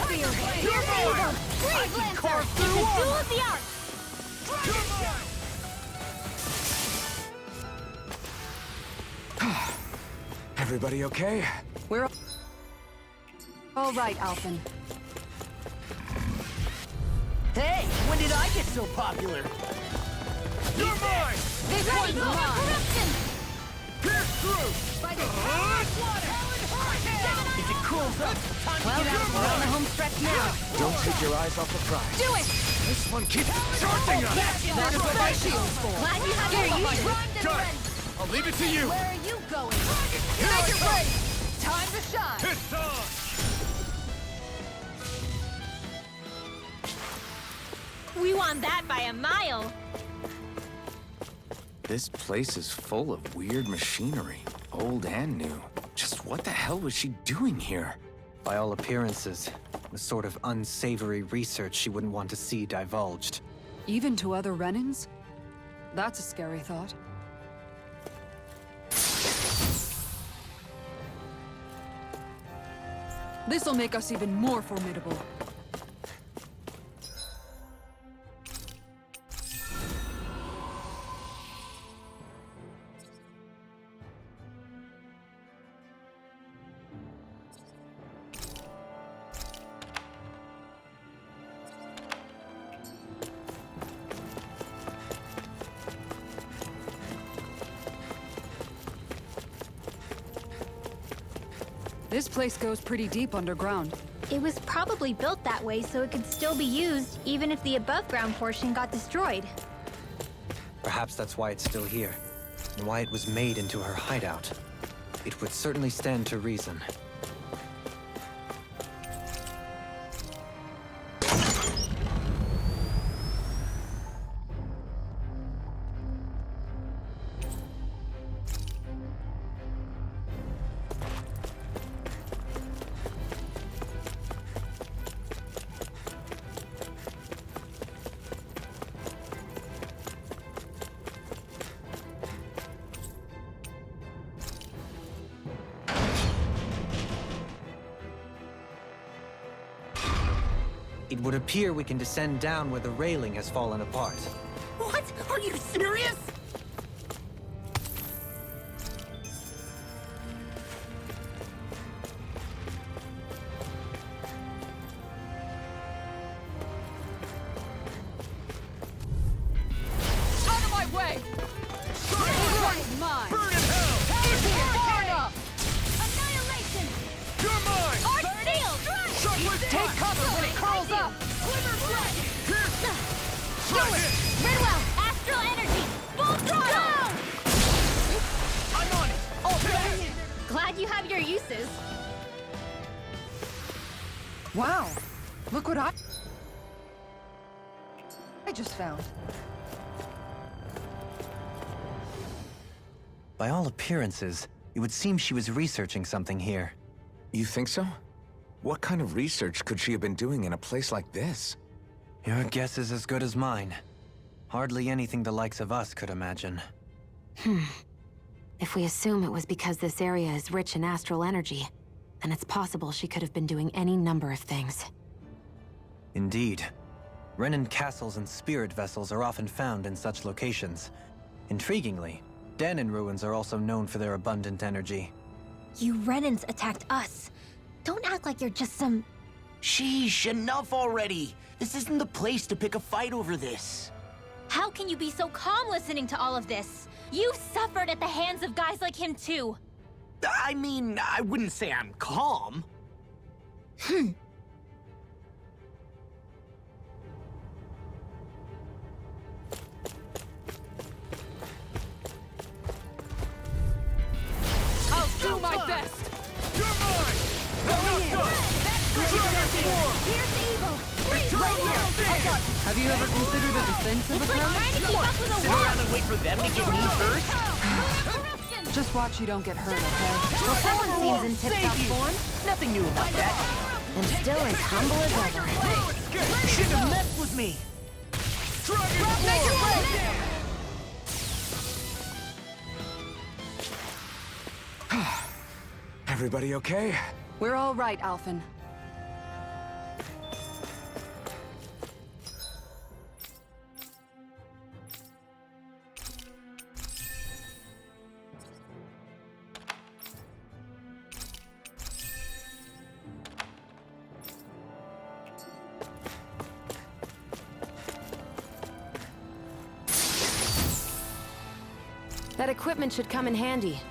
Feel it. Here's evil. Breathe, Lancer. It's a duel of the arts. Everybody okay? We're all right, Alphen. Hey, when did I get so popular? You're mine! This one's mine. Corruption. Pierce through! By the If it cools up, time Well, to get out of we're on the the home stretch now. Don't take your eyes off the prize. Do it. This one keeps charging us! That's what my shield's for. Glad you have your uses. Got it! I'll leave it to you! Where are you going? Here I Make it come! ready. Time to shine. It's on! We won that by a mile. This place is full of weird machinery, old and new. Just what the hell was she doing here? By all appearances, the sort of unsavory research she wouldn't want to see divulged. Even to other Renans? That's a scary thought. This'll make us even more formidable. This place goes pretty deep underground. It was probably built that way so it could still be used, even if the above-ground portion got destroyed. Perhaps that's why it's still here, and why it was made into her hideout. It would certainly stand to reason. It would appear we can descend down where the railing has fallen apart. What? Are you serious? Out of my way! Mine! Burn in hell! It's here! Far enough! Annihilation! You're mine! Art sealed! Shut with Take cover when it curls up! Do it! Ridwell! Astral energy! Full throttle! I'm on it! All back! Glad you have your uses. Wow! Look what I just found. By all appearances, it would seem she was researching something here. You think so? What kind of research could she have been doing in a place like this? Your guess is as good as mine. Hardly anything the likes of us could imagine. If we assume it was because this area is rich in astral energy, then it's possible she could have been doing any number of things. Indeed. Renan castles and spirit vessels are often found in such locations. Intriguingly, Dahna ruins are also known for their abundant energy. You Renans attacked us. Don't act like you're just some... Sheesh, enough already! This isn't the place to pick a fight over this. How can you be so calm listening to all of this? You've suffered at the hands of guys like him too. I mean, I wouldn't say I'm calm. I'll do my best! You're mine! Here's evil! Freeze right here! Have you ever considered a defensive It's like approach? trying to keep up with a Sit wall! around and wait for them to get me first? Corruption! Just watch you don't get hurt, okay? Well, someone seems in tip-top form, Nothing new about that. and still as humble as ever. You shouldn't have messed with me. Everybody okay? We're all right, Alphen. That equipment should come in handy.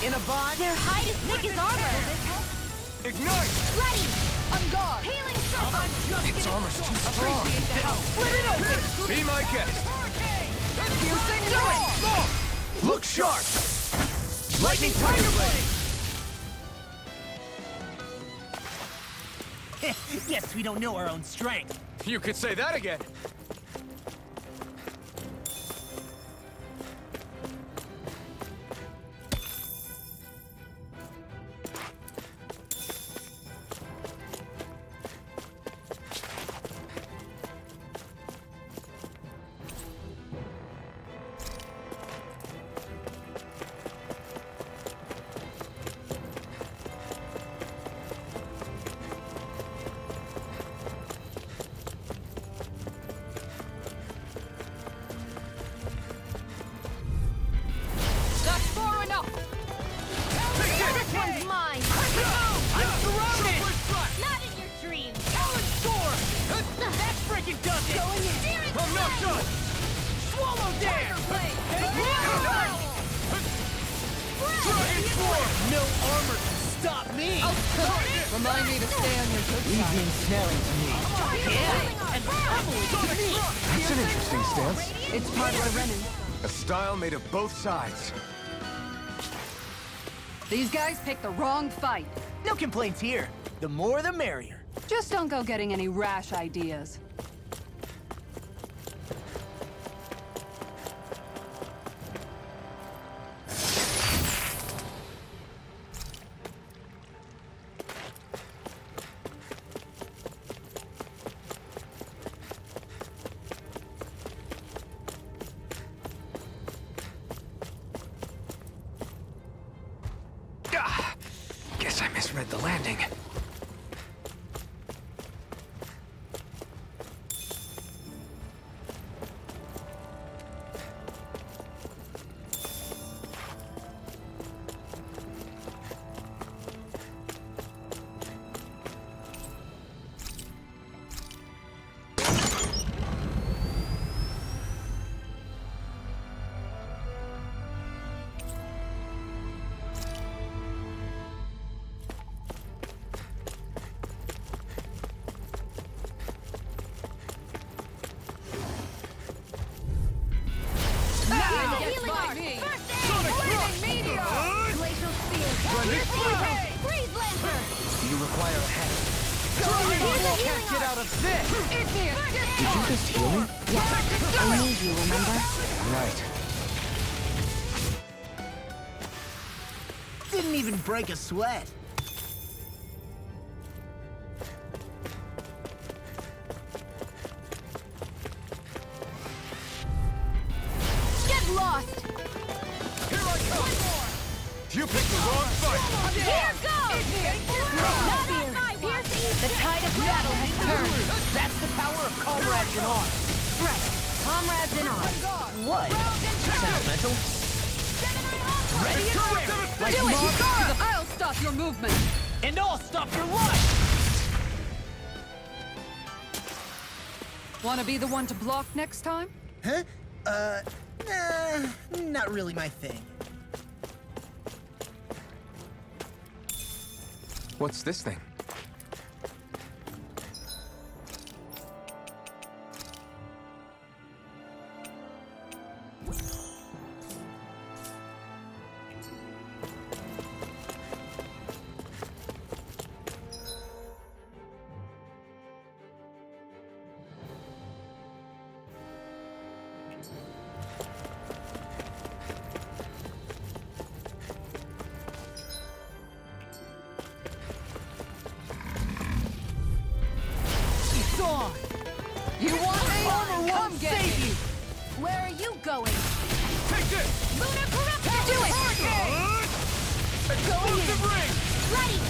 In a bond? Their hide is thick as armor. Ignite! Ready! On guard! Healing circle! Its armor's too strong. Split it open! Be my guest! Look sharp! Lightning Tiger Blade! Guess we don't know our own strength. You could say that again. Remind me to stay on your good side. Ensnaring to me. That's an interesting stance. It's part of the Renan. A style made of both sides. These guys picked the wrong fight. No complaints here. The more the merrier. Just don't go getting any rash ideas. Guess I misread the landing. You require a hand. Can't get out of this! Did you just heal me? I need you, remember? Right. Didn't even break a sweat. Get lost! Here I come! You picked the wrong fight! Here goes! The tide of battle has turned. That's the power of comrades in arms. Right. Comrades in arms. What? Sentimental? Ready to rip! Like Do it! mob, I'll stop your movement! and I'll stop your life! Wanna be the one to block next time? Huh? Nah, not really my thing. What's this thing? You want me? Come get going. Take this! Lunar corruption! Do it! Explosive ring! Ready!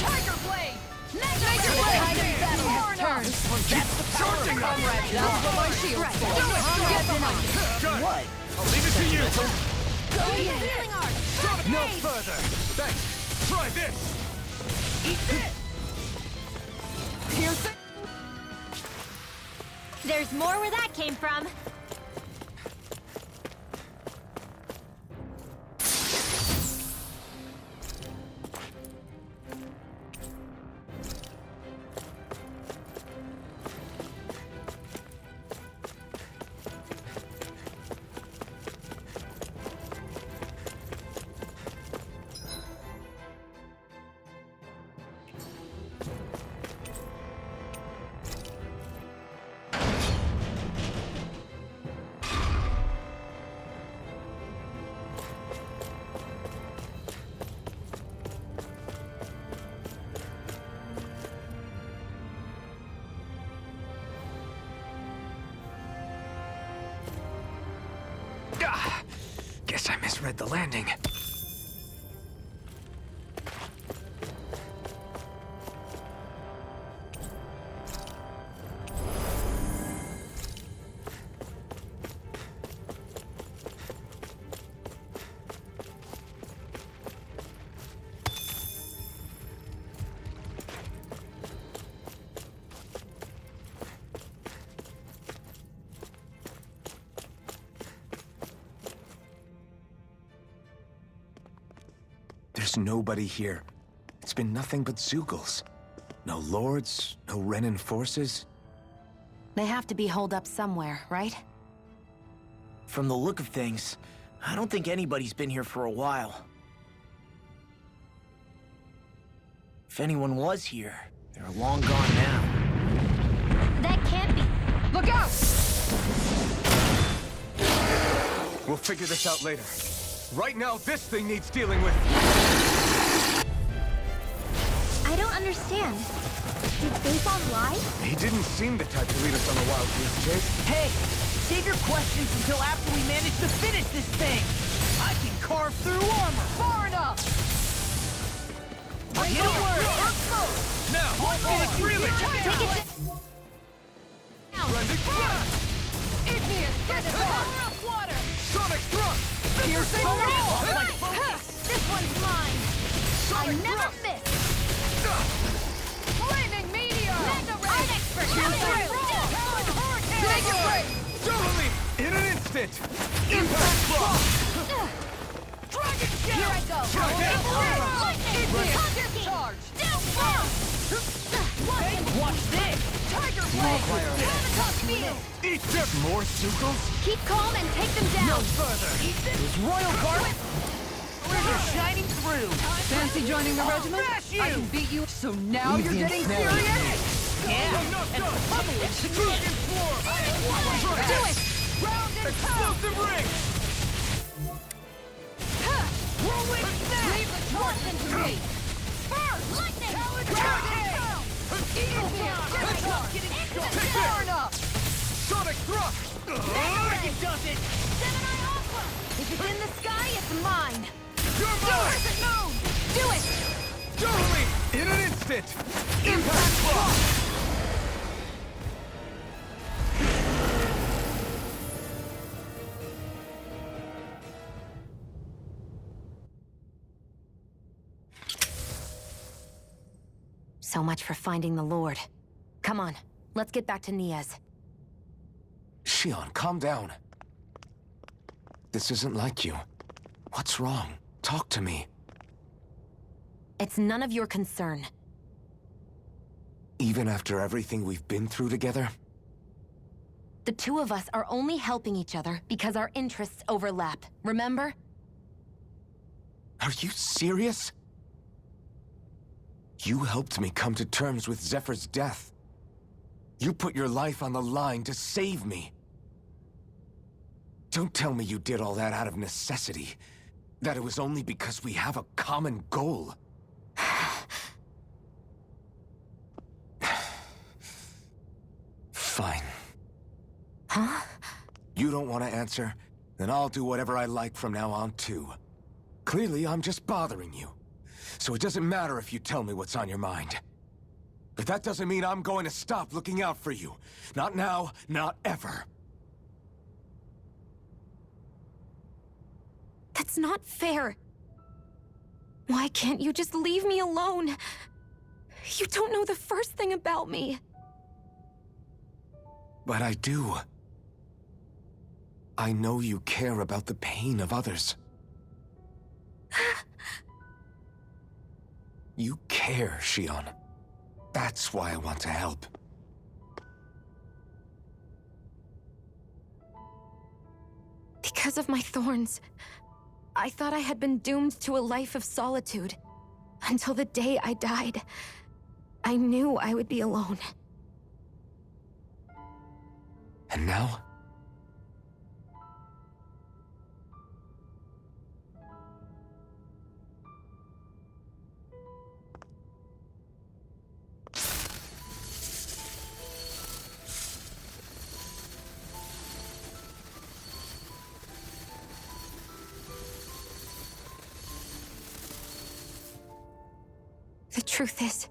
Tiger blade! Mega Make your Blade! way! Battle has turned. That's the charging up! That's what my shield's for. Do it! Get behind. Got it! What? I'll leave it to you! Go Use in. healing art! No further! Thanks! Try this! Eat this. Here's the... There's more where that came from. Guess I misread the landing. There's nobody here. It's been nothing but Zeugles. No lords, no Renan forces. They have to be holed up somewhere, right? From the look of things, I don't think anybody's been here for a while. If anyone was here, they're long gone now. That can't be. Look out! We'll figure this out later. Right now, this thing needs dealing with. I don't understand. Did Baseball lie? He didn't seem the type to lead us on a wild goose chase. Hey, save your questions until after we manage to finish this thing. I can carve through armor. Far enough! Get a word. Now, finish really! Take it down. Blending flash! Igneous, get it on! Water! Sonic thrust! Piercing Hold it roll! up. This one's mine. I Sonic never thrust! miss. Flaming meteor! Mega Ray. I'm expert. Come through. Take your break! Totally! In an instant! Impact block! Dragon Here I shell! go. Dragon! Lightning. Igneous! Thunder King. Charge! Down first. Watch this. Tiger blade! Pentecost field. Eat them! More Zeugles? Keep calm and take them down. Further. Those royal guards are shining through. Fancy joining the regiment? Smash you! I can beat you, so now you're getting ensnared. serious? Yeah, and pummel it. Dragon form! Do it! Round and pound! Explosive ring! Whirlwind snap! Leave the torch into me! First. Lightning. Eagle Beam! Get it up! Far enough! Sonic thrust! Does it? Gemini Aqua. If it's in the sky, it's mine. You're mine! Do it. Totally! In an instant! Impact block! So much for finding the Lord. Come on, let's get back to Niaz. Shion, calm down. This isn't like you. What's wrong? Talk to me. It's none of your concern. Even after everything we've been through together? The two of us are only helping each other because our interests overlap, remember? Are you serious? You helped me come to terms with Zephyr's death. You put your life on the line to save me. Don't tell me you did all that out of necessity. That it was only because we have a common goal. Fine. Huh? You don't want to answer? Then I'll do whatever I like from now on, too. Clearly, I'm just bothering you. So it doesn't matter if you tell me what's on your mind. But that doesn't mean I'm going to stop looking out for you. Not now, not ever. That's not fair. Why can't you just leave me alone? You don't know the first thing about me. But I do. I know you care about the pain of others. You care, Shion. That's why I want to help. Because of my thorns, I thought I had been doomed to a life of solitude. Until the day I died, I knew I would be alone. And now? The truth is,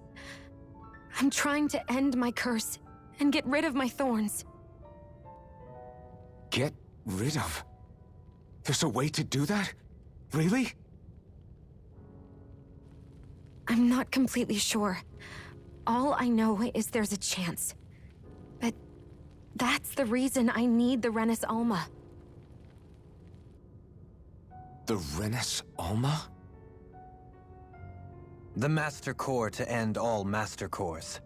I'm trying to end my curse and get rid of my thorns. Get rid of? There's a way to do that? Really? I'm not completely sure. All I know is there's a chance. But that's the reason I need the Renis Alma. The Renis Alma? The Master Core to end all Master Cores.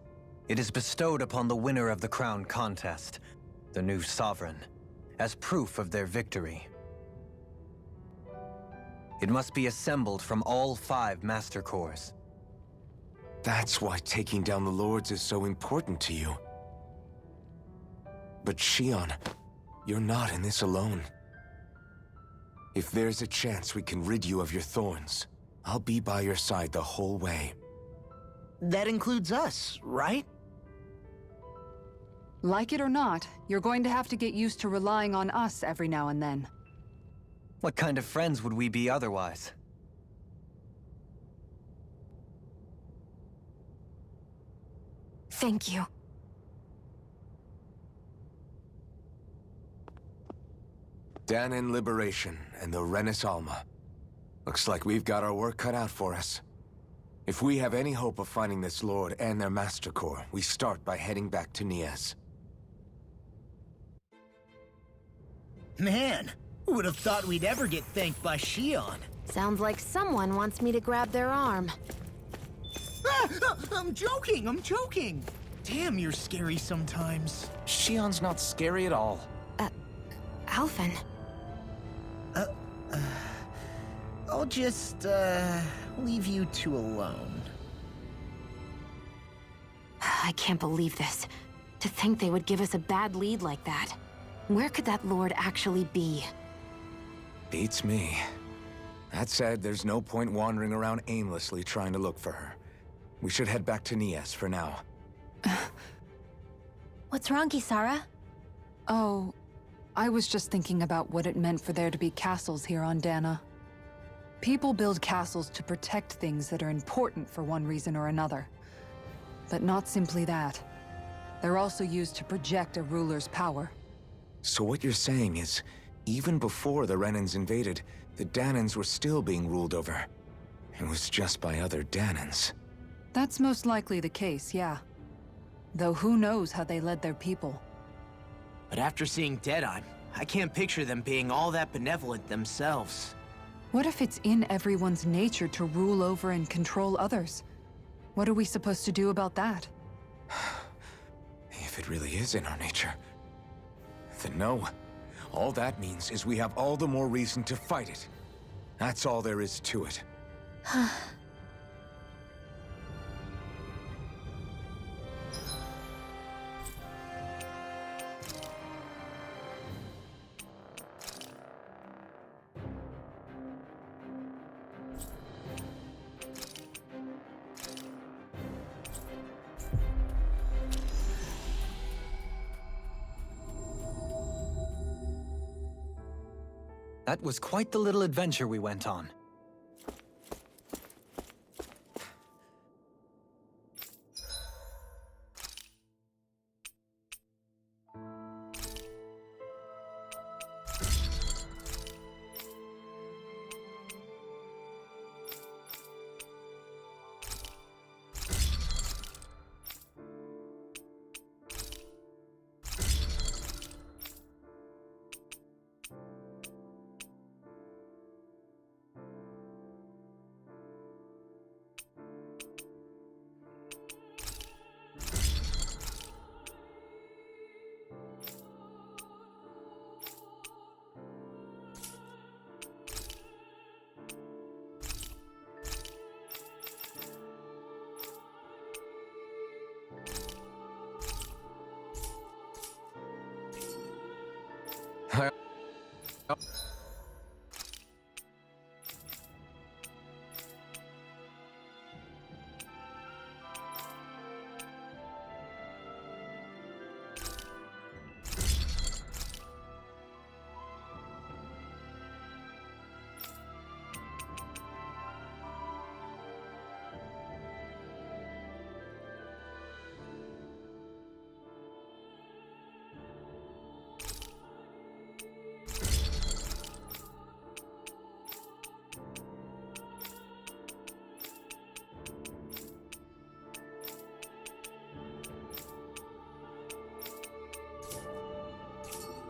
It is bestowed upon the winner of the Crown Contest, the new Sovereign, as proof of their victory. It must be assembled from all 5 Master Cores. That's why taking down the Lords is so important to you. But Shion, you're not in this alone. If there's a chance we can rid you of your thorns, I'll be by your side the whole way. That includes us, right? Like it or not, you're going to have to get used to relying on us every now and then. What kind of friends would we be otherwise? Thank you. Dahna and Liberation and the Renis Alma. Looks like we've got our work cut out for us. If we have any hope of finding this Lord and their Master Core, we start by heading back to Nias. Man, who would have thought we'd ever get thanked by Shion? Sounds like someone wants me to grab their arm. I'm joking! Damn, you're scary sometimes. Shion's not scary at all. Alphen. I'll just, leave you two alone. I can't believe this. To think they would give us a bad lead like that. Where could that Lord actually be? Beats me. That said, there's no point wandering around aimlessly trying to look for her. We should head back to Nias for now. What's wrong, Kisara? Oh, I was just thinking about what it meant for there to be castles here on Dahna. People build castles to protect things that are important for one reason or another. But not simply that. They're also used to project a ruler's power. So what you're saying is, even before the Renans invaded, the Dahnans were still being ruled over. It was just by other Dahnans. That's most likely the case, yeah. Though who knows how they led their people. But after seeing Deadeye, I can't picture them being all that benevolent themselves. What if it's in everyone's nature to rule over and control others? What are we supposed to do about that? If it really is in our nature, then no. All that means is we have all the more reason to fight it. That's all there is to it. That was quite the little adventure we went on.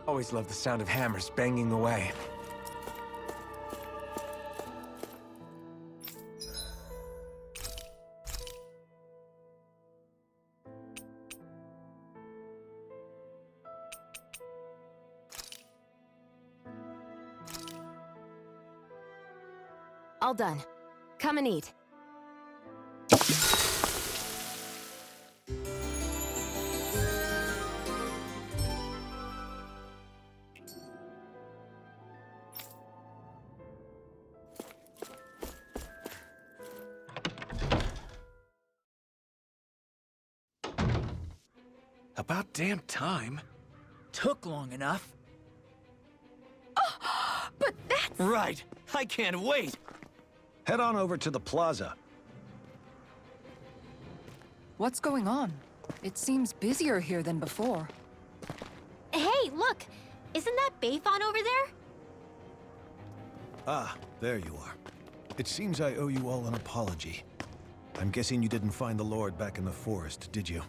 Always love the sound of hammers banging away. All done. Come and eat. About damn time. Took long enough. But that's... Right. I can't wait. Head on over to the plaza. What's going on? It seems busier here than before. Hey, look! Isn't that Bayfon over there? Ah, there you are. It seems I owe you all an apology. I'm guessing you didn't find the Lord back in the forest, did you?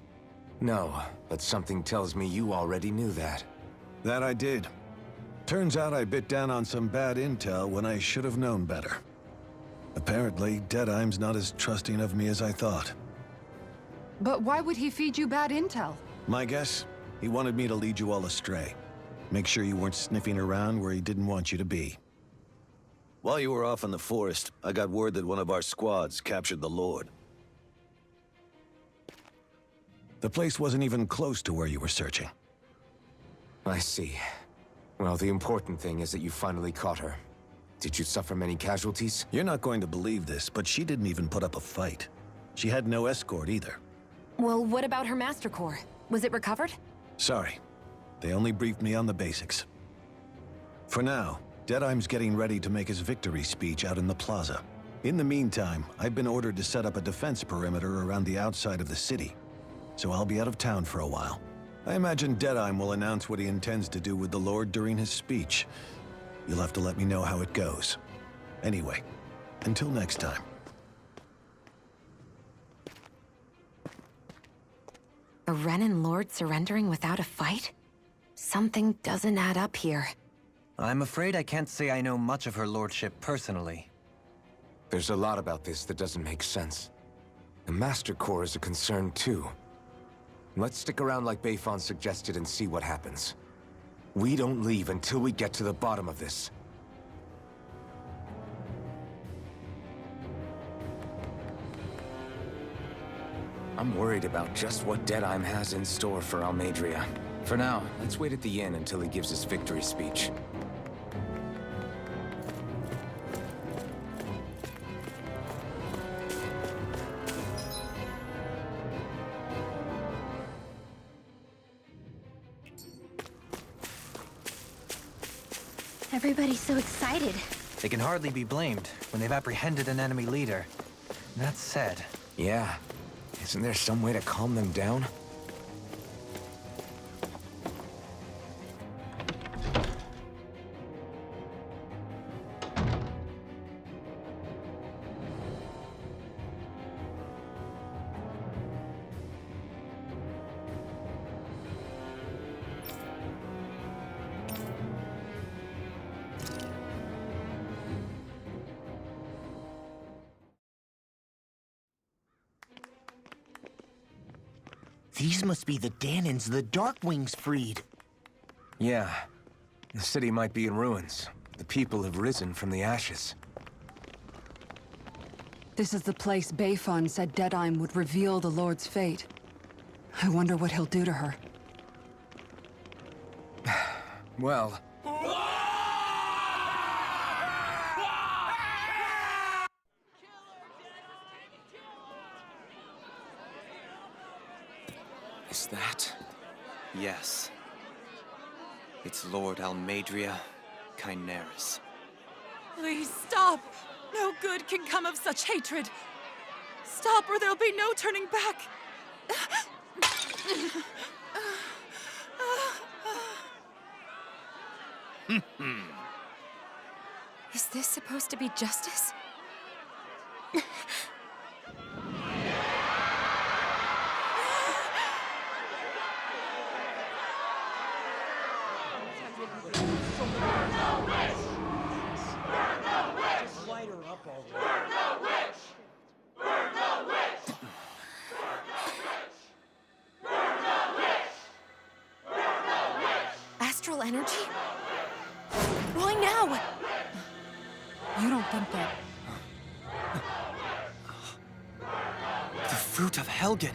No, but something tells me you already knew that. That I did. Turns out I bit down on some bad intel when I should have known better. Apparently, Deadeye's not as trusting of me as I thought. But why would he feed you bad intel? My guess? He wanted me to lead you all astray. Make sure you weren't sniffing around where he didn't want you to be. While you were off in the forest, I got word that one of our squads captured the Lord. The place wasn't even close to where you were searching. I see. Well, the important thing is that you finally caught her. Did you suffer many casualties? You're not going to believe this, but she didn't even put up a fight. She had no escort either. Well, what about her Master Core? Was it recovered? Sorry. They only briefed me on the basics. For now, Deadeye's getting ready to make his victory speech out in the plaza. In the meantime, I've been ordered to set up a defense perimeter around the outside of the city. So I'll be out of town for a while. I imagine Deadeye will announce what he intends to do with the Lord during his speech. You'll have to let me know how it goes. Anyway, until next time. A Renan Lord surrendering without a fight? Something doesn't add up here. I'm afraid I can't say I know much of her lordship personally. There's a lot about this that doesn't make sense. The Master Core is a concern too. Let's stick around like Bayfon suggested and see what happens. We don't leave until we get to the bottom of this. I'm worried about just what Deadeye has in store for Almadria. For now, let's wait at the inn until he gives his victory speech. Everybody's so excited. They can hardly be blamed when they've apprehended an enemy leader. That said... Yeah. Isn't there some way to calm them down? These must be the Dahnans the Darkwings freed. Yeah. The city might be in ruins. The people have risen from the ashes. This is the place Bayfon said Deadime would reveal the Lord's fate. I wonder what he'll do to her. Well... Is that... Yes. It's Lord Almadria Kynaris. Please stop! No good can come of such hatred. Stop or there'll be no turning back. Is this supposed to be justice? Astral energy? Why now? You don't think that... The fruit of Helgen!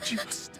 Just...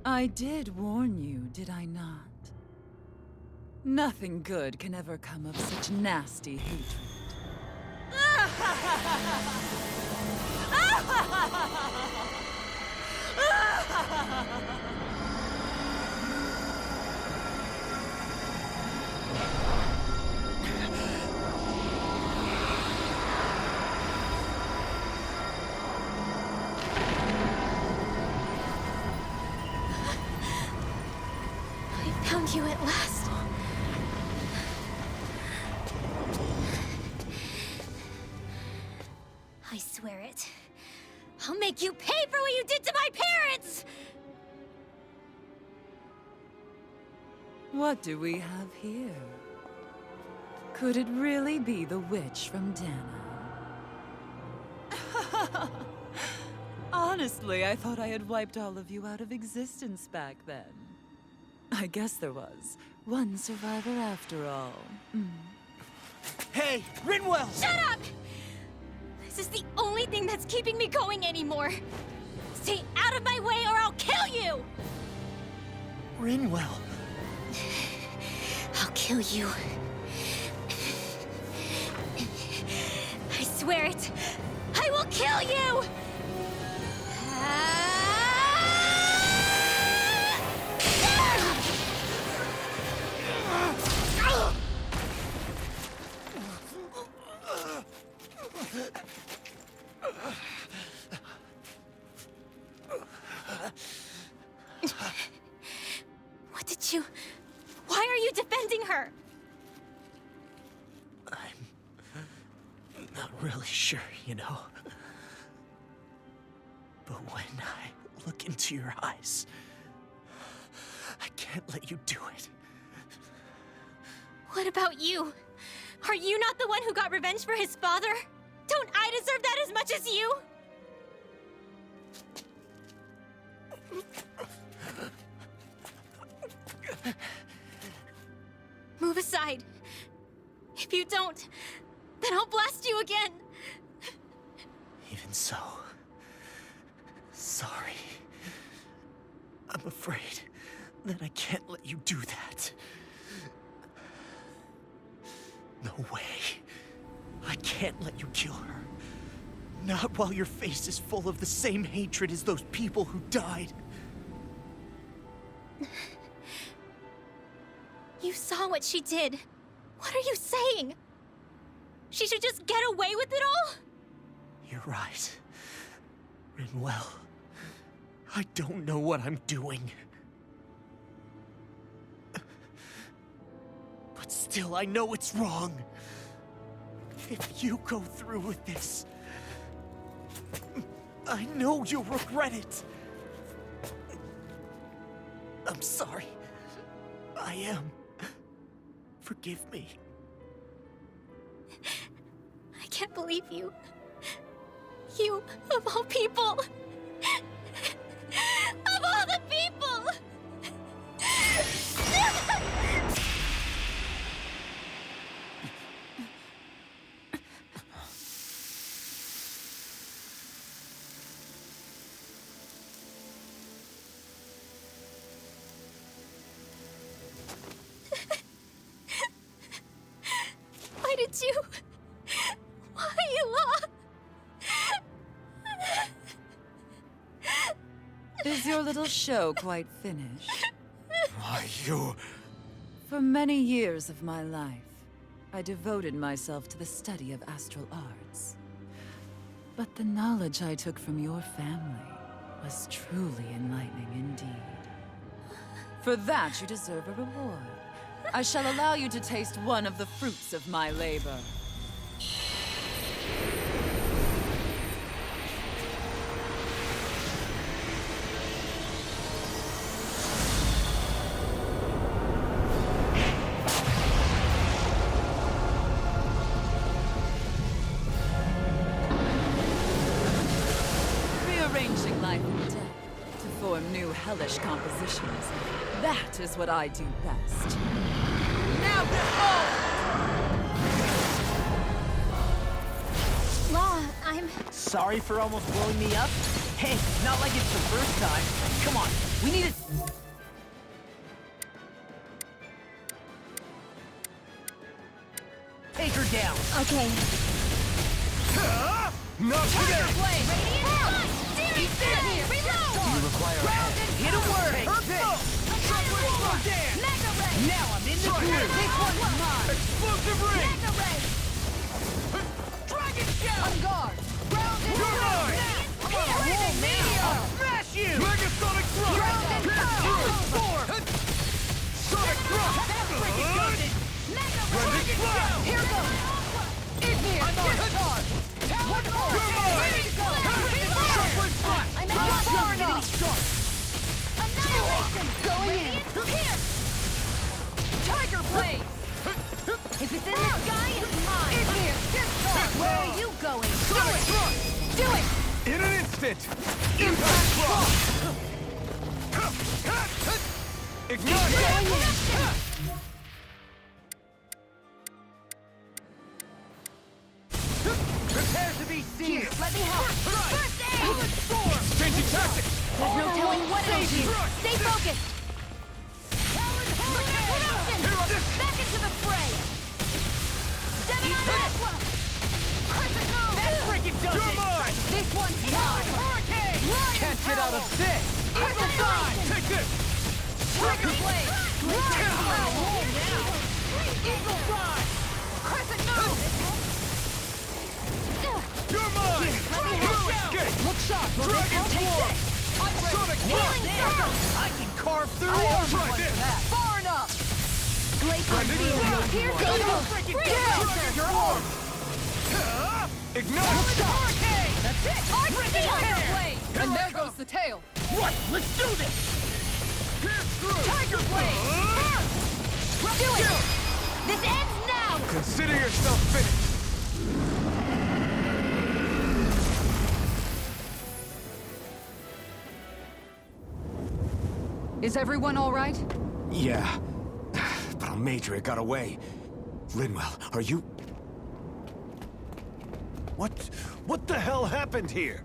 I did warn you, did I not? Nothing good can ever come of such nasty hatred. I found you at last. make you pay for what you did to my parents! What do we have here? Could it really be the witch from Dahna? Honestly, I thought I had wiped all of you out of existence back then. I guess there was one survivor after all. Hey, Rinwell! Shut up! This is the only thing that's keeping me going anymore. Stay out of my way or I'll kill you! Rinwell. I'll kill you. I swear it. I will kill you! What did you... Why are you defending her? I'm not really sure, you know. But when I look into your eyes, I can't let you do it. What about you? Are you not the one who got revenge for his father? Don't I deserve that as much as you? Move aside. If you don't, then I'll blast you again. Even so, sorry. I'm afraid that I can't let you do that. No way. I can't let you kill her. Not while your face is full of the same hatred as those people who died. You saw what she did. What are you saying? She should just get away with it all? You're right. Rinwell. I don't know what I'm doing. But still, I know it's wrong. If you go through with this, I know you'll regret it. I'm sorry. I am. Forgive me. I can't believe you. You, of all people. Of all the people! Why did you... Why you lost? Is your little show quite finished? Why, you... For many years of my life, I devoted myself to the study of astral arts. But the knowledge I took from your family was truly enlightening indeed. For that, you deserve a reward. I shall allow you to taste one of the fruits of my labor. Rearranging life and death to form new hellish compositions. That is what I do best. Now behold! Law, I'm... Sorry for almost blowing me up. Hey, not like it's the first time. Come on, we need it. Take her down. Okay. Not today! He's dead! Reload! You require a hand. Hit a word. Earth this! Now I'm in the groove. This one's mine! Explosive ring! Dragon shell. On guard! Grounded. You're mine! I'll smash you. Megasonic thrust! Grounded Storm. Sonic thrust! Freaking ghosted. Rending blast! Here goes! Igneous discharge! One more! You're mine! Here you go! Shockwave Annihilation! Going in! Here! Tiger Blade! If it's in the sky, it's mine! In here! Where are you going? Do it! In an instant! Impact block! Ignite! Prepare to be seen! Here, let me help! First aid! Changing tactics! There's no telling what it'll do! Stay focused! Back into the fray! Seven on this one! That's freaking does You're it! mine! This one's mine! Hurricane! Can't get out of this! Eagle side! Take this! Tiger Blade! Eagle side! Crescent move! You're mine! Let me help! Escape! Look sharp! Dragon Take Claw! this! Sonic Healing circle! I can carve through Try armor this! like that. Far enough! Glacial Splendid! field! Here's the Dragon your arm! Ignite! That's it! Arc Seal! And there goes the tail. Right, let's do this! Tiger Blade! Do it! This ends now! Consider yourself finished! Is everyone all right? Yeah. But Almeidrea got away. Linwell, are you... What the hell happened here?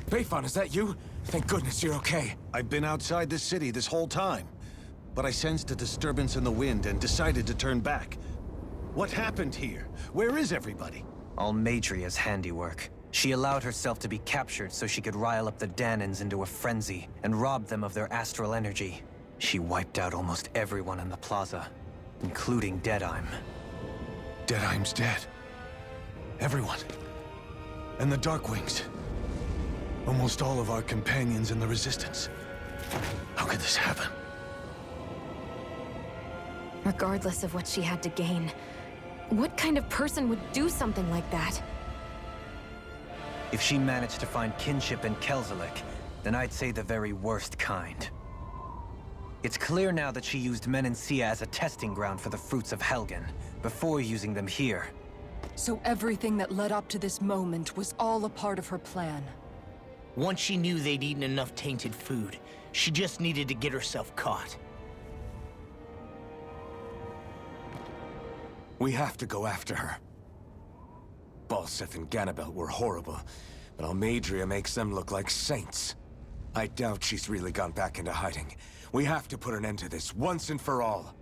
Bayfon, is that you? Thank goodness you're okay. I've been outside the city this whole time, but I sensed a disturbance in the wind and decided to turn back. What happened here? Where is everybody? Almeidria's handiwork. She allowed herself to be captured so she could rile up the Dahnans into a frenzy and rob them of their astral energy. She wiped out almost everyone in the plaza, including Deadheim. Deadheim's dead. Everyone. And the Darkwings. Almost all of our companions in the Resistance. How could this happen? Regardless of what she had to gain, what kind of person would do something like that? If she managed to find kinship in Kelzelik, then I'd say the very worst kind. It's clear now that she used Menancia as a testing ground for the fruits of Helgen, before using them here. So everything that led up to this moment was all a part of her plan. Once she knew they'd eaten enough tainted food, she just needed to get herself caught. We have to go after her. Balseth and Ganabelt were horrible, but Almeidrea makes them look like saints. I doubt she's really gone back into hiding. We have to put an end to this, once and for all.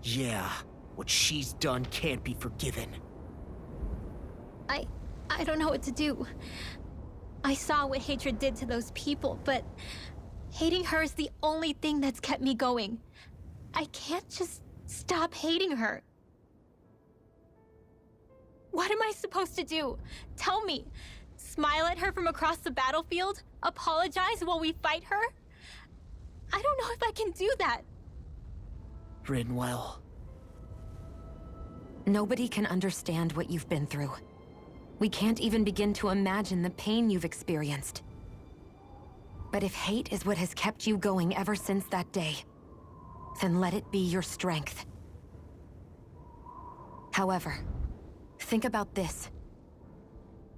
Yeah, what she's done can't be forgiven. I don't know what to do. I saw what hatred did to those people, but hating her is the only thing that's kept me going. I can't just stop hating her. What am I supposed to do? Tell me. Smile at her from across the battlefield? Apologize while we fight her? I don't know if I can do that. Rinwell. Nobody can understand what you've been through. We can't even begin to imagine the pain you've experienced. But if hate is what has kept you going ever since that day, then let it be your strength. However, think about this.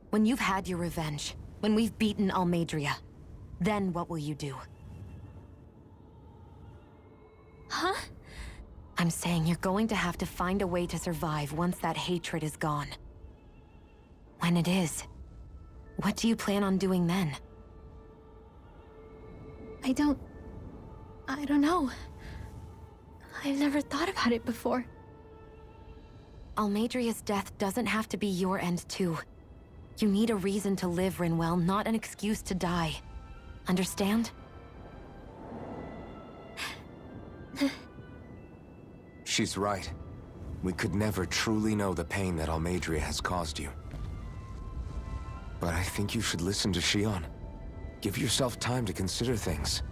When you've had your revenge, when we've beaten Almeidrea, then what will you do? Huh? I'm saying you're going to have to find a way to survive once that hatred is gone. When it is, what do you plan on doing then? I don't know. I've never thought about it before. Almeidrea's death doesn't have to be your end too. You need a reason to live, Rinwell, not an excuse to die. Understand? She's right. We could never truly know the pain that Almeidrea has caused you. But I think you should listen to Shion. Give yourself time to consider things.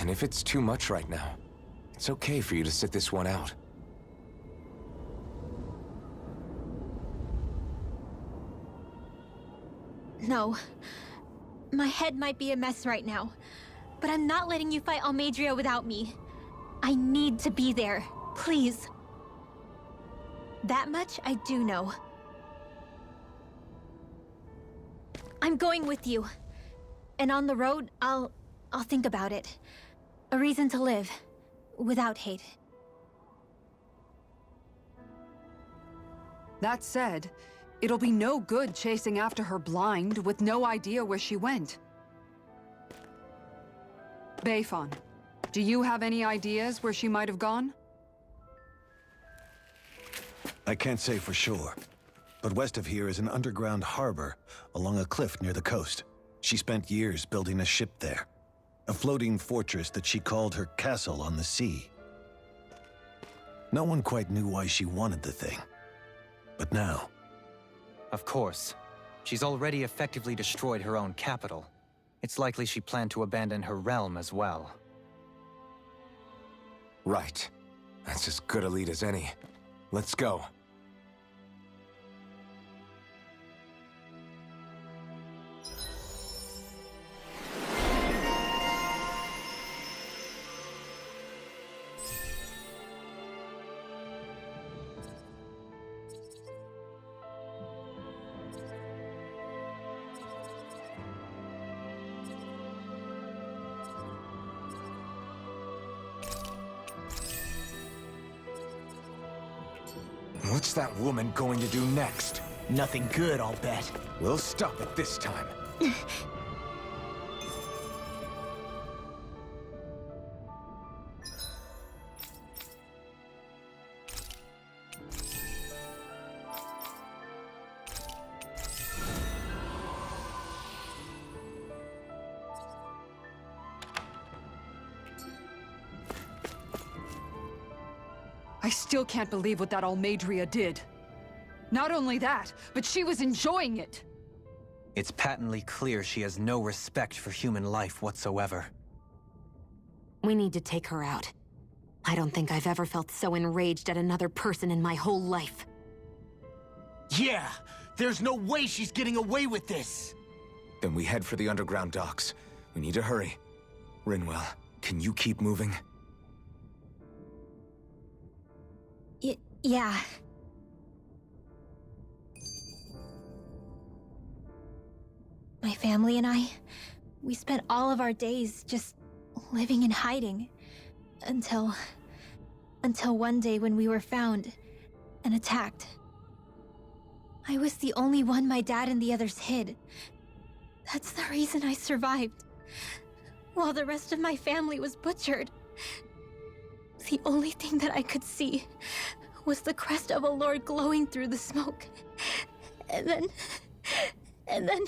And if it's too much right now, it's okay for you to sit this one out. No. My head might be a mess right now, but I'm not letting you fight Almeidrea without me. I need to be there, please. That much I do know. I'm going with you. And on the road, I'll think about it. A reason to live, without hate. That said, it'll be no good chasing after her blind with no idea where she went. Beifan, do you have any ideas where she might have gone? I can't say for sure, but west of here is an underground harbor along a cliff near the coast. She spent years building a ship there, a floating fortress that she called her castle on the sea. No one quite knew why she wanted the thing, but now... Of course. She's already effectively destroyed her own capital. It's likely she planned to abandon her realm as well. Right. That's as good a lead as any. Let's go. What's that woman going to do next? Nothing good, I'll bet. We'll stop it this time. I still can't believe what that Almeidrea did. Not only that, but she was enjoying it! It's patently clear she has no respect for human life whatsoever. We need to take her out. I don't think I've ever felt so enraged at another person in my whole life. Yeah! There's no way she's getting away with this! Then we head for the underground docks. We need to hurry. Rinwell, can you keep moving? Yeah. My family and I, we spent all of our days just living in hiding. Until one day when we were found and attacked. I was the only one my dad and the others hid. That's the reason I survived. While the rest of my family was butchered. The only thing that I could see was the crest of a lord glowing through the smoke. And then...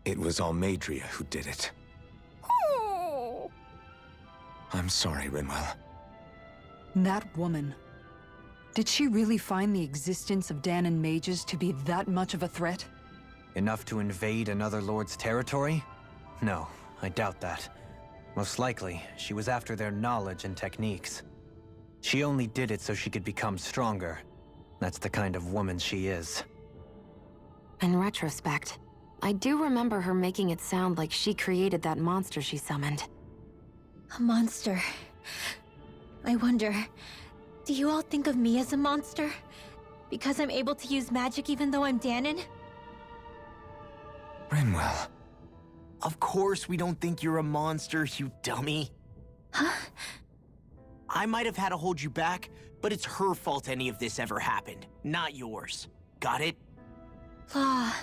It was Almeidrea who did it. Oh. I'm sorry, Rinwell. That woman. Did she really find the existence of Dahna mages to be that much of a threat? Enough to invade another lord's territory? No, I doubt that. Most likely, she was after their knowledge and techniques. She only did it so she could become stronger. That's the kind of woman she is. In retrospect, I do remember her making it sound like she created that monster she summoned. A monster. I wonder, do you all think of me as a monster? Because I'm able to use magic even though I'm Dahnan? Rinwell. Of course we don't think you're a monster, you dummy. Huh? I might have had to hold you back, but it's her fault any of this ever happened, not yours. Got it? Ah.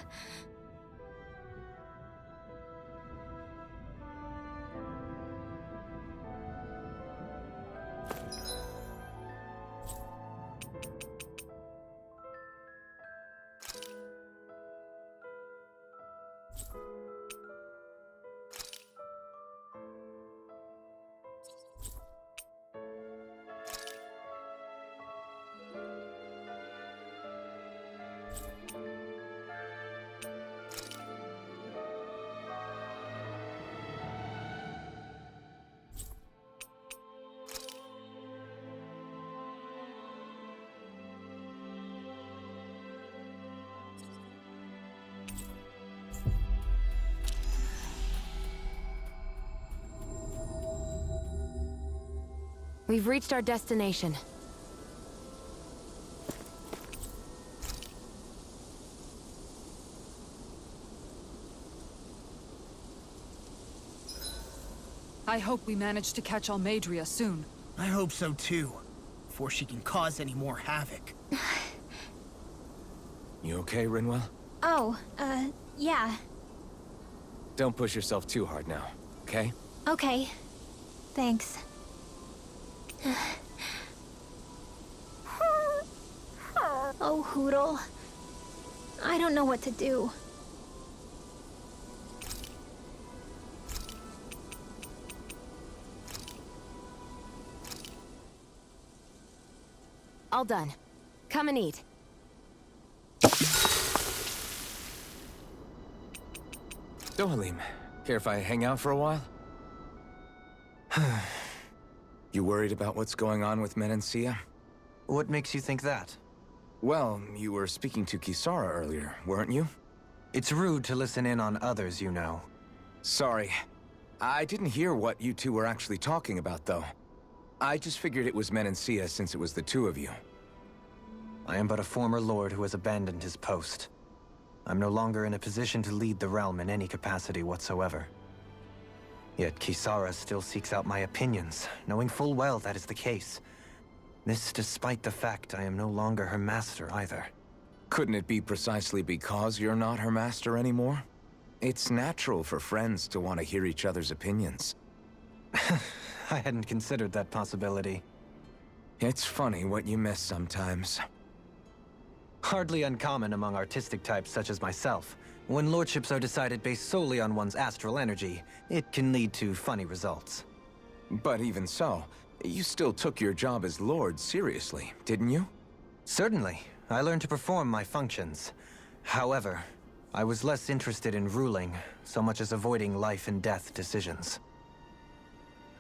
We've reached our destination. I hope we manage to catch Almeidria soon. I hope so too, before she can cause any more havoc. You okay, Rinwell? Oh, yeah. Don't push yourself too hard now, okay? Okay. Thanks. Oh, Hootle. I don't know what to do. All done. Come and eat. So, Halim, care if I hang out for a while? You worried about what's going on with Menancia? What makes you think that? Well, you were speaking to Kisara earlier, weren't you? It's rude to listen in on others, you know. Sorry. I didn't hear what you two were actually talking about, though. I just figured it was Menancia since it was the two of you. I am but a former lord who has abandoned his post. I'm no longer in a position to lead the realm in any capacity whatsoever. Yet Kisara still seeks out my opinions, knowing full well that is the case. This despite the fact I am no longer her master either. Couldn't it be precisely because you're not her master anymore? It's natural for friends to want to hear each other's opinions. I hadn't considered that possibility. It's funny what you miss sometimes. Hardly uncommon among artistic types such as myself. When lordships are decided based solely on one's astral energy, it can lead to funny results. But even so, you still took your job as lord seriously, didn't you? Certainly. I learned to perform my functions. However, I was less interested in ruling, so much as avoiding life and death decisions.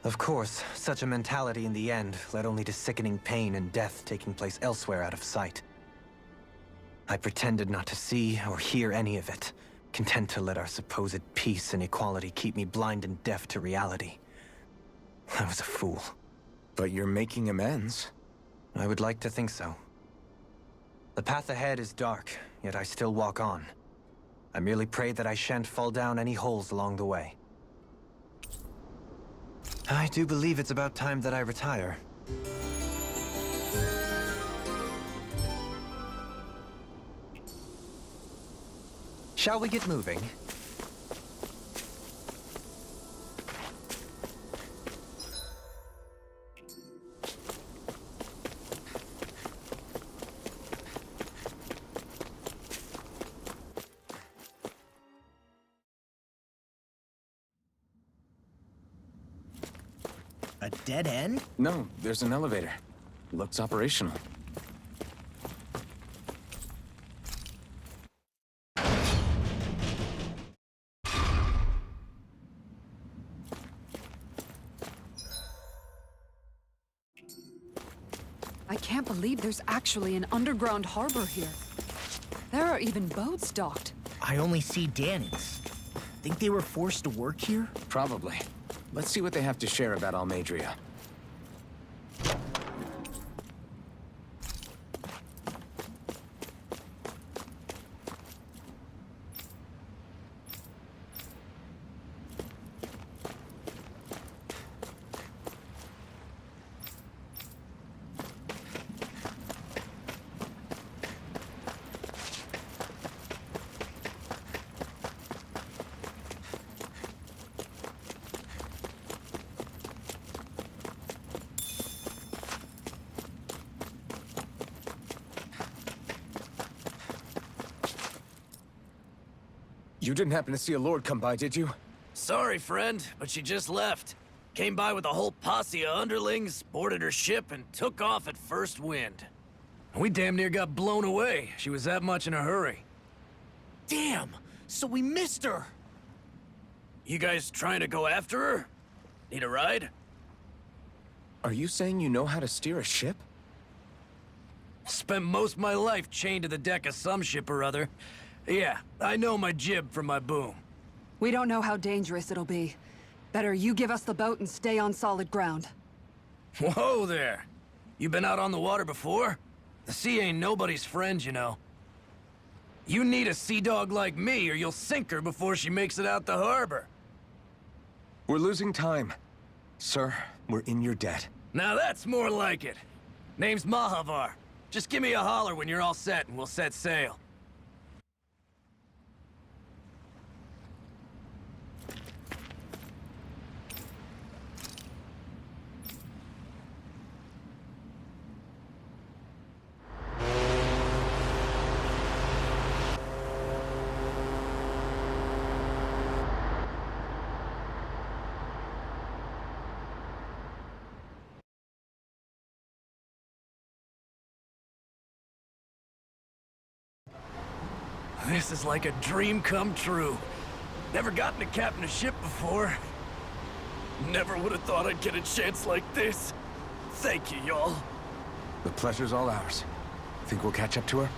Of course, such a mentality in the end led only to sickening pain and death taking place elsewhere out of sight. I pretended not to see or hear any of it, content to let our supposed peace and equality keep me blind and deaf to reality. I was a fool. But you're making amends. I would like to think so. The path ahead is dark, yet I still walk on. I merely pray that I shan't fall down any holes along the way. I do believe it's about time that I retire. Shall we get moving? A dead end? No, there's an elevator. Looks operational. I can't believe there's actually an underground harbor here. There are even boats docked. I only see Dannans. Think they were forced to work here? Probably. Let's see what they have to share about Almeidria. You didn't happen to see a lord come by, did you? Sorry, friend, but she just left. Came by with a whole posse of underlings, boarded her ship, and took off at first wind. We damn near got blown away. She was that much in a hurry. Damn! So we missed her! You guys trying to go after her? Need a ride? Are you saying you know how to steer a ship? Spent most of my life chained to the deck of some ship or other. Yeah, I know my jib from my boom. We don't know how dangerous it'll be. Better you give us the boat and stay on solid ground. Whoa there! You been out on the water before? The sea ain't nobody's friend, you know. You need a sea dog like me, or you'll sink her before she makes it out the harbor. We're losing time. Sir, we're in your debt. Now that's more like it. Name's Mahavar. Just give me a holler when you're all set, and we'll set sail. This is like a dream come true. Never gotten to captain a ship before. Never would have thought I'd get a chance like this. Thank you, y'all. The pleasure's all ours. Think we'll catch up to her?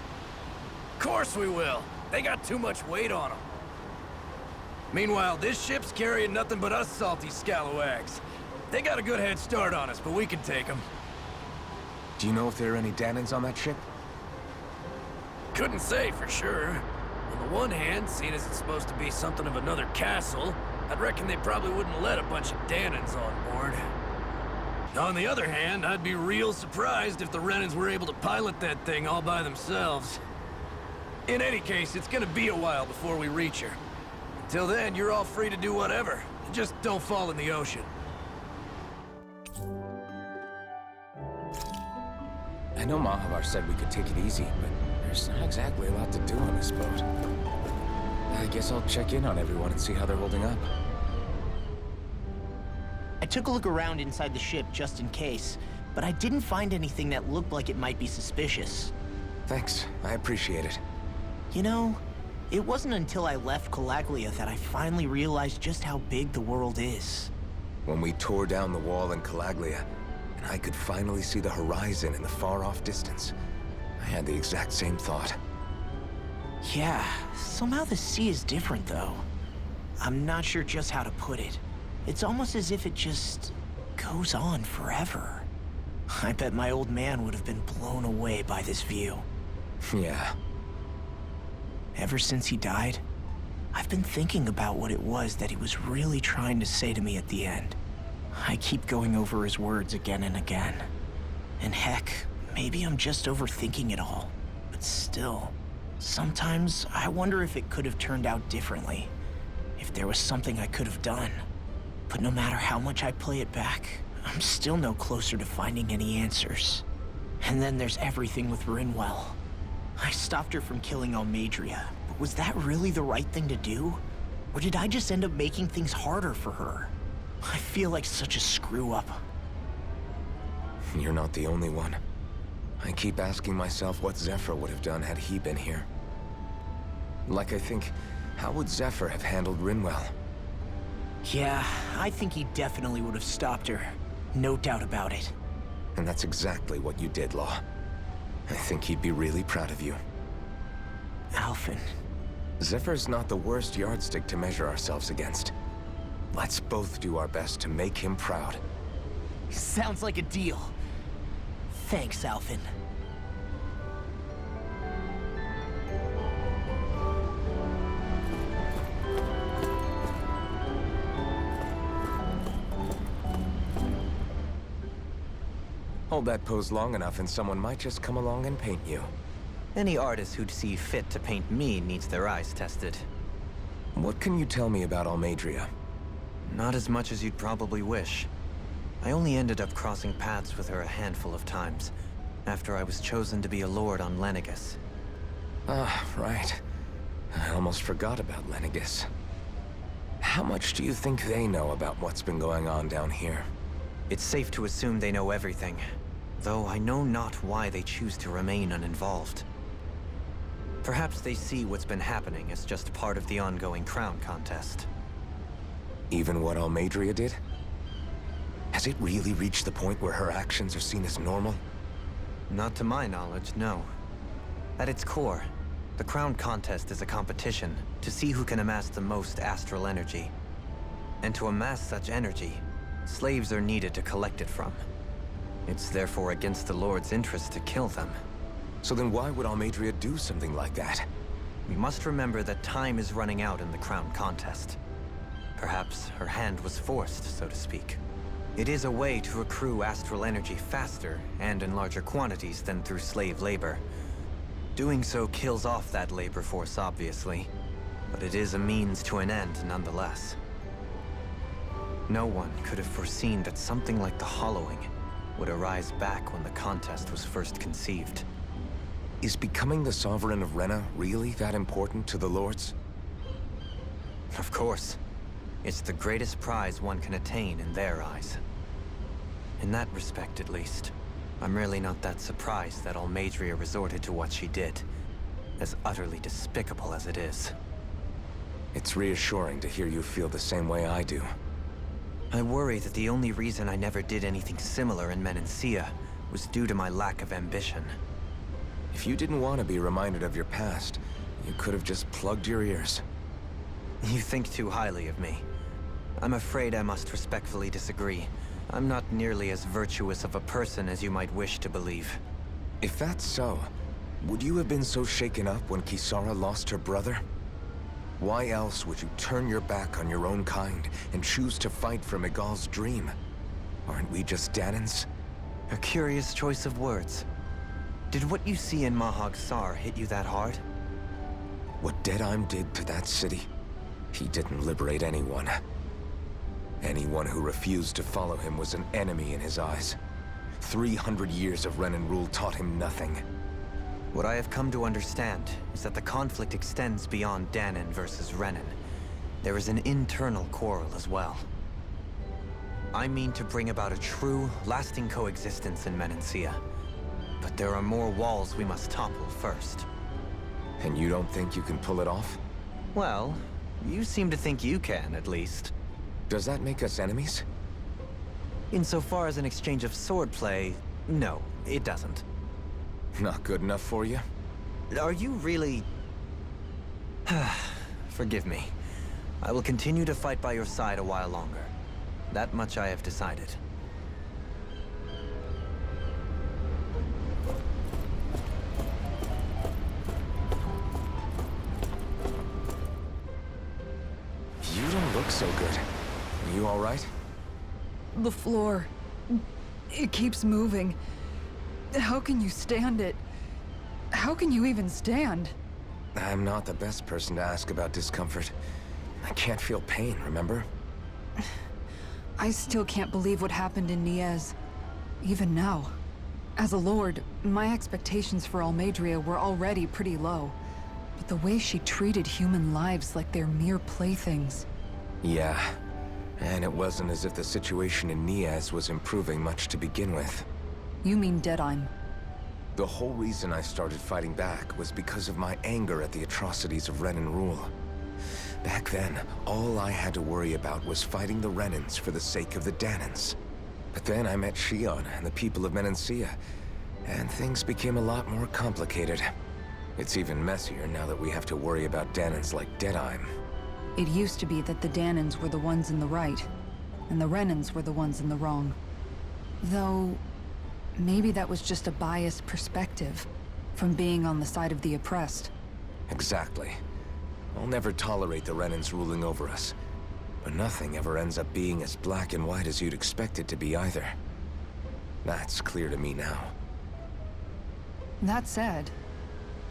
Course we will. They got too much weight on them. Meanwhile, this ship's carrying nothing but us salty scalawags. They got a good head start on us, but we can take them. Do you know if there are any Dahnans on that ship? Couldn't say for sure. On the one hand, seeing as it's supposed to be something of another castle, I'd reckon they probably wouldn't let a bunch of Dahnans on board. On the other hand, I'd be real surprised if the Renans were able to pilot that thing all by themselves. In any case, it's gonna be a while before we reach her. Until then, you're all free to do whatever. Just don't fall in the ocean. I know Mahavar said we could take it easy, but there's not exactly a lot to do on this boat. I guess I'll check in on everyone and see how they're holding up. I took a look around inside the ship just in case, but I didn't find anything that looked like it might be suspicious. Thanks, I appreciate it. You know, it wasn't until I left Calaglia that I finally realized just how big the world is. When we tore down the wall in Calaglia, and I could finally see the horizon in the far-off distance, I had the exact same thought. Yeah, somehow the sea is different though. I'm not sure just how to put it. It's almost as if it just goes on forever. I bet my old man would have been blown away by this view. Yeah. Ever since he died, I've been thinking about what it was that he was really trying to say to me at the end. I keep going over his words again and again. And heck, maybe I'm just overthinking it all. But still, sometimes I wonder if it could have turned out differently. If there was something I could have done. But no matter how much I play it back, I'm still no closer to finding any answers. And then there's everything with Rinwell. I stopped her from killing Almadria, but was that really the right thing to do? Or did I just end up making things harder for her? I feel like such a screw-up. You're not the only one. I keep asking myself what Zephyr would have done had he been here. Like I think, how would Zephyr have handled Rinwell? Yeah, I think he definitely would have stopped her. No doubt about it. And that's exactly what you did, Law. I think he'd be really proud of you. Alphen. Zephyr's not the worst yardstick to measure ourselves against. Let's both do our best to make him proud. Sounds like a deal. Thanks, Alphen. Hold that pose long enough and someone might just come along and paint you. Any artist who'd see fit to paint me needs their eyes tested. What can you tell me about Almadria? Not as much as you'd probably wish. I only ended up crossing paths with her a handful of times, after I was chosen to be a lord on Lenegis. Ah, right. I almost forgot about Lenegis. How much do you think they know about what's been going on down here? It's safe to assume they know everything, though I know not why they choose to remain uninvolved. Perhaps they see what's been happening as just part of the ongoing crown contest. Even what Almadria did? Has it really reached the point where her actions are seen as normal? Not to my knowledge, no. At its core, the crown contest is a competition to see who can amass the most astral energy. And to amass such energy, slaves are needed to collect it from. It's therefore against the Lord's interest to kill them. So then why would Almadria do something like that? We must remember that time is running out in the crown contest. Perhaps her hand was forced, so to speak. It is a way to accrue astral energy faster and in larger quantities than through slave labor. Doing so kills off that labor force, obviously, but it is a means to an end nonetheless. No one could have foreseen that something like the Hollowing would arise back when the contest was first conceived. Is becoming the Sovereign of Rena really that important to the Lords? Of course. It's the greatest prize one can attain in their eyes. In that respect, at least, I'm really not that surprised that Almadria resorted to what she did, as utterly despicable as it is. It's reassuring to hear you feel the same way I do. I worry that the only reason I never did anything similar in Menancia was due to my lack of ambition. If you didn't want to be reminded of your past, you could have just plugged your ears. You think too highly of me. I'm afraid I must respectfully disagree. I'm not nearly as virtuous of a person as you might wish to believe. If that's so, would you have been so shaken up when Kisara lost her brother? Why else would you turn your back on your own kind and choose to fight for Miguel's dream? Aren't we just Danans? A curious choice of words. Did what you see in Mahag Sar hit you that hard? What Deadheim did to that city, he didn't liberate anyone. Anyone who refused to follow him was an enemy in his eyes. 300 years of Renan rule taught him nothing. What I have come to understand is that the conflict extends beyond Dahna versus Renan. There is an internal quarrel as well. I mean to bring about a true, lasting coexistence in Menancia. But there are more walls we must topple first. And you don't think you can pull it off? Well, you seem to think you can, at least. Does that make us enemies? Insofar as an exchange of swordplay, no, it doesn't. Not good enough for you? Are you really... Forgive me. I will continue to fight by your side a while longer. That much I have decided. You don't look so good. Are you all right? The floor. It keeps moving. How can you stand it? How can you even stand? I'm not the best person to ask about discomfort. I can't feel pain, remember? I still can't believe what happened in Niez. Even now. As a lord, my expectations for Almadria were already pretty low. But the way she treated human lives like they're mere playthings. Yeah. And it wasn't as if the situation in Niez was improving much to begin with. You mean Deadheim? The whole reason I started fighting back was because of my anger at the atrocities of Renan rule. Back then, all I had to worry about was fighting the Renans for the sake of the Danans. But then I met Shion and the people of Menancia, and things became a lot more complicated. It's even messier now that we have to worry about Danans like Deadheim. It used to be that the Danans were the ones in the right, and the Renans were the ones in the wrong. Though, maybe that was just a biased perspective from being on the side of the oppressed. Exactly. I'll never tolerate the Renans ruling over us. But nothing ever ends up being as black and white as you'd expect it to be either. That's clear to me now. That said,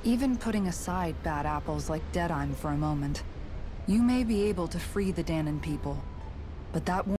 even putting aside bad apples like Deadheim for a moment, you may be able to free the Danan people, but that won't